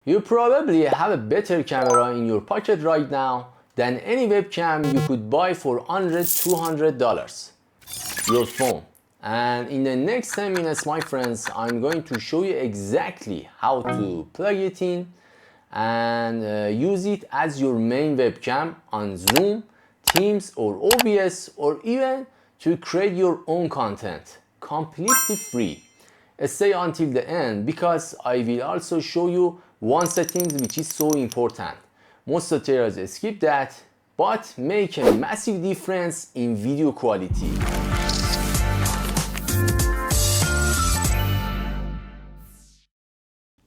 You probably have a better camera in your pocket right now than any webcam you could buy for $100, $200. Your phone. And in the next 10 minutes, my friends, I'm going to show you exactly how to plug it in and use it as your main webcam on Zoom, Teams or OBS, or even to create your own content completely free. Stay until the end because I will also show you one setting which is so important. Most tutorials skip that, but make a massive difference in video quality.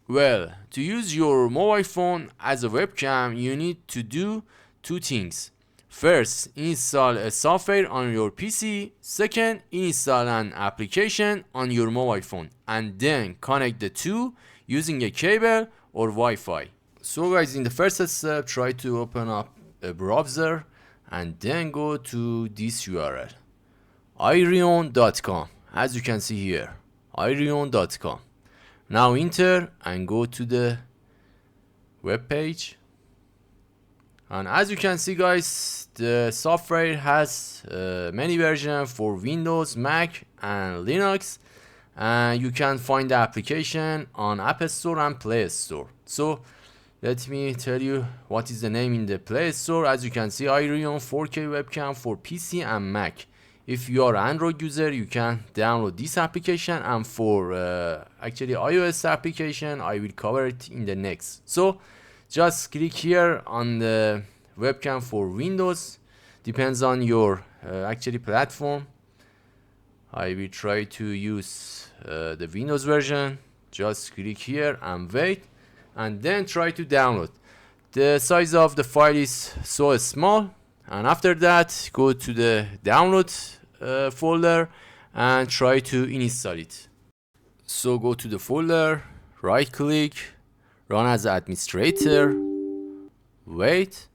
Well, to use your mobile phone as a webcam, you need to do two things. First, install a software on your PC. Second, install an application on your mobile phone. And then connect the two using a cable or Wi-Fi. So guys, in the first step, try to open up a browser and then go to this URL. Iriun.com. As you can see here, Iriun.com. Now enter and go to the web page. And as you can see guys, the software has many versions for Windows, Mac and Linux, and you can find the application on App Store and Play Store. So let me tell you what is the name in the Play Store. As you can see, Iriun 4K webcam for PC and Mac. If you are an Android user, you can download this application, and for actually iOS application, I will cover it in the next. So just click here on the webcam for Windows. Depends on your actually platform. I will try to use the Windows version. Just click here and wait, and then try to download. The size of the file is so small, and after that go to the download folder and try to install it. So go to the folder, right click, run as administrator, wait,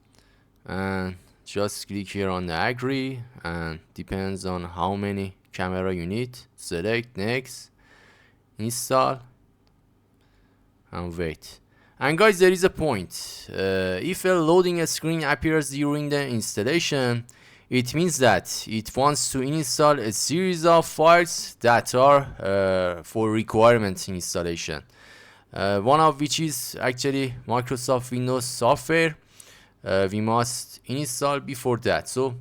and just click here on the agree, and depends on how many camera you need. Select next, install, and wait. And guys, there is a point. If a loading screen appears during the installation, it means that it wants to install a series of files that are for requirement installation. One of which is actually Microsoft Windows software. We must install before that. So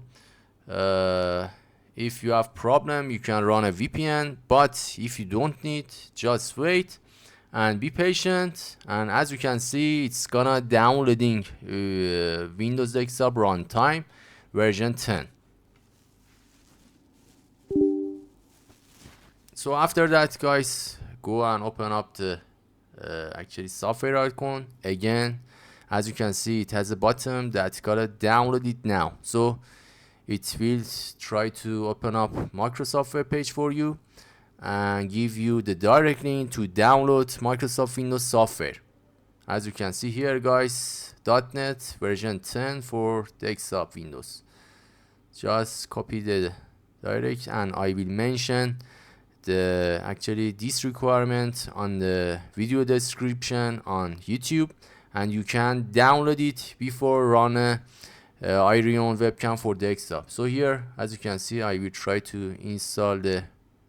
if you have problem, you can run a VPN, but if you don't need, just wait and be patient. And as you can see, it's gonna downloading Windows Desktop Runtime version 10. So after that guys, go and open up the actually software icon again. As you can see, it has a button that's gotta download it now. So it will try to open up Microsoft web page for you and give you the direct link to download Microsoft Windows software. As you can see here guys, .NET version 10 for desktop Windows. Just copy the direct, and I will mention the actually this requirement on the video description on YouTube, and you can download it before run a Iriun webcam for desktop. So here, as you can see, I will try to install the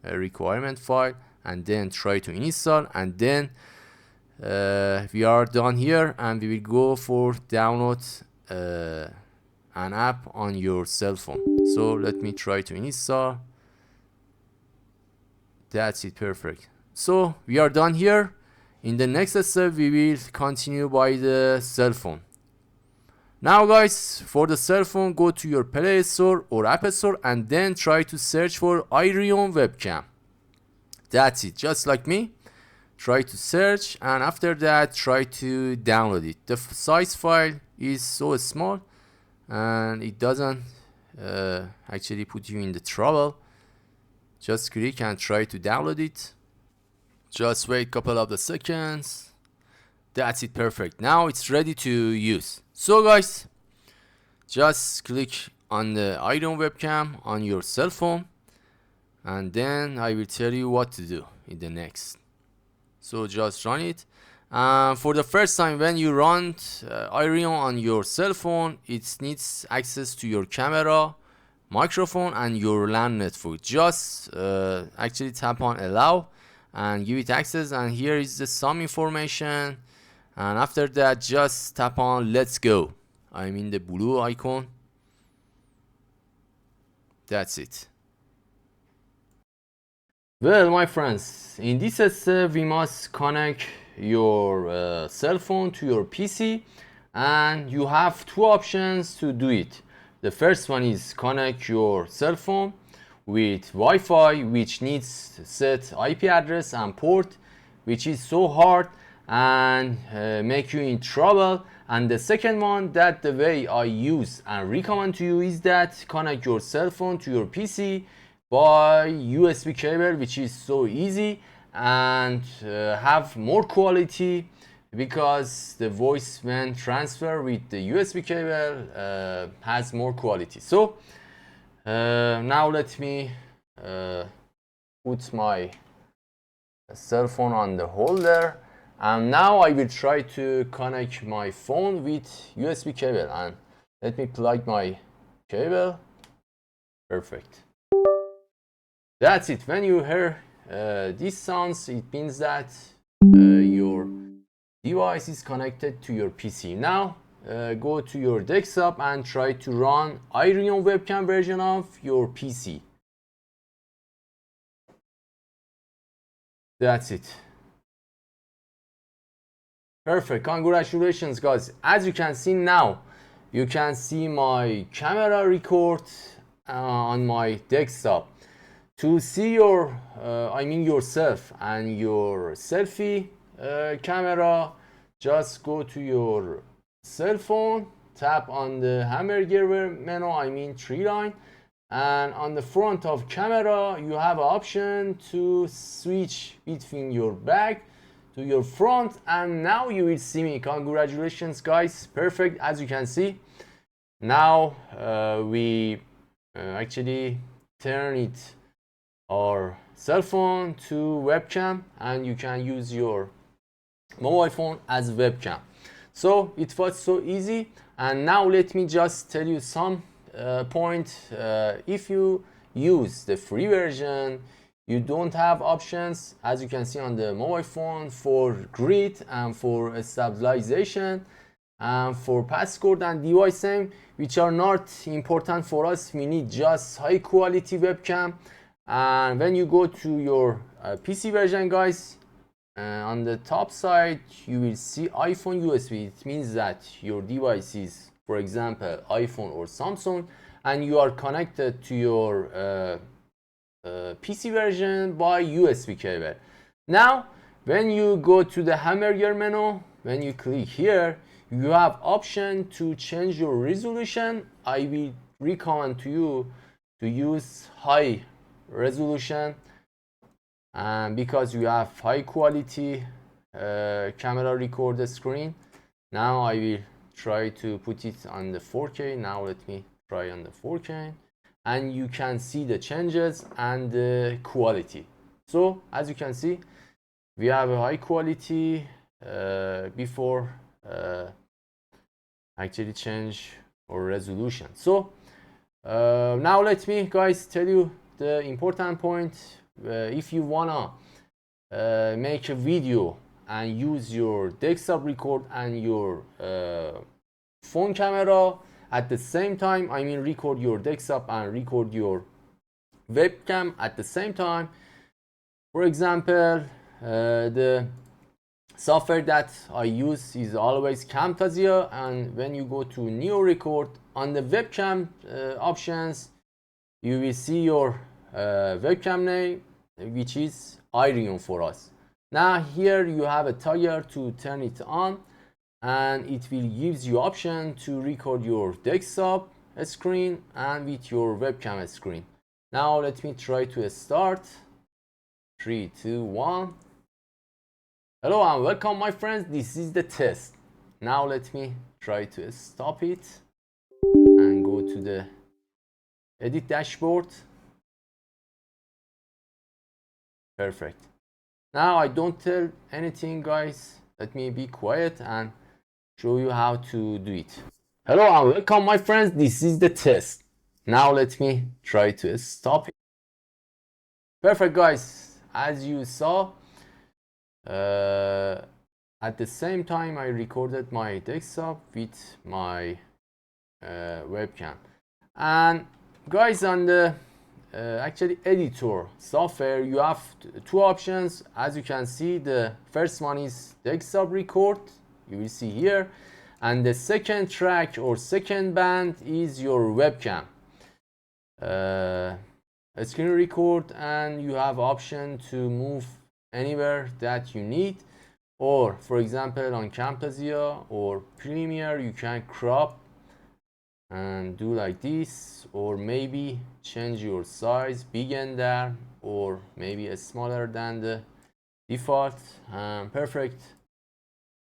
requirement file and then try to install, and then we are done here, and we will go for download an app on your cell phone. So let me try to install. That's it, perfect. So we are done here. In the next step, we will continue by the cell phone. Now guys, for the cell phone, go to your Play Store or App Store and then try to search for Iriun webcam. That's it, just like me. Try to search, and after that try to download it. The size file is so small and it doesn't actually put you in the trouble. Just click and try to download it. Just wait a couple of the seconds. That's it, perfect. Now it's ready to use. So guys, just click on the Iriun webcam on your cell phone, and then I will tell you what to do in the next. So just run it, For the first time when you run Iriun on your cell phone, it needs access to your camera, microphone and your LAN network. Just actually tap on allow and give it access, and here is the some information, and after that just tap on let's go. I mean the blue icon. That's it. Well, my friends, in this step we must connect your cell phone to your PC, and you have two options to do it. The first one is connect your cell phone with Wi-Fi, which needs set IP address and port, which is so hard and make you in trouble. And the second one, that the way I use and recommend to you, is that connect your cell phone to your PC by USB cable, which is so easy and have more quality, because the voice when transfer with the USB cable has more quality. So now let me put my cell phone on the holder, and now I will try to connect my phone with USB cable, and let me plug my cable. Perfect. That's it. When you hear these sounds, it means that your device is connected to your PC. Now go to your desktop and try to run Iriun webcam version of your PC. That's it. Perfect. Congratulations, guys. As you can see now, you can see my camera record on my desktop. To see your yourself and your selfie camera, just go to your cell phone, tap on the hamburger menu, three line, and on the front of camera you have an option to switch between your back to your front, and now you will see me. Congratulations, guys. Perfect. As you can see, now we actually turn it our cell phone to webcam, and you can use your mobile phone as webcam. So it was so easy. And now let me just tell you some point. If you use the free version, you don't have options, as you can see on the mobile phone, for grid and for stabilization and for passcode and device name, which are not important for us. We need just high quality webcam. And when you go to your PC version, guys, on the top side you will see iPhone USB. It means that your device is, for example, iPhone or Samsung, and you are connected to your PC version by USB cable. Now when you go to the hamburger menu, when you click here, you have option to change your resolution. I will recommend to you to use high resolution, and because you have high quality camera recorder screen. Now I will try to put it on the 4K. Now let me try on the 4K, and you can see the changes and the quality. So as you can see, we have a high quality before actually change our resolution. So now let me, guys, tell you the important point. If you wanna make a video and use your desktop record and your phone camera at the same time, record your desktop and record your webcam at the same time. For example, the software that I use is always Camtasia, and when you go to new record on the webcam options, you will see your webcam name, which is Iriun for us. Now here you have a toggle to turn it on, and it will gives you option to record your desktop screen and with your webcam screen. Now let me try to start. 3, 2, 1. Hello and welcome, my friends. This is the test. Now let me try to stop it and go to the edit dashboard. Perfect. Now I don't tell anything, guys. let me be quiet and show you how to do it. Hello and welcome my friends, this is the test. Now let me try to stop it. Perfect guys, as you saw, at the same time I recorded my desktop with my webcam. And guys, on the actually editor software, you have two options. As you can see, the first one is desktop record, you will see here, and the second track or second band is your webcam screen record, and you have option to move anywhere that you need, or for example on Camtasia or Premiere you can crop and do like this, or maybe change your size, big and there, or maybe smaller than the default. Perfect.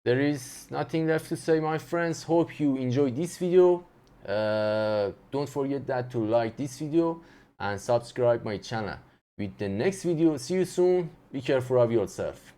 There is nothing left to say my friends. Hope you enjoyed this video. Don't forget that to like this video and subscribe my channel. With the next video, see you soon. Be careful of yourself.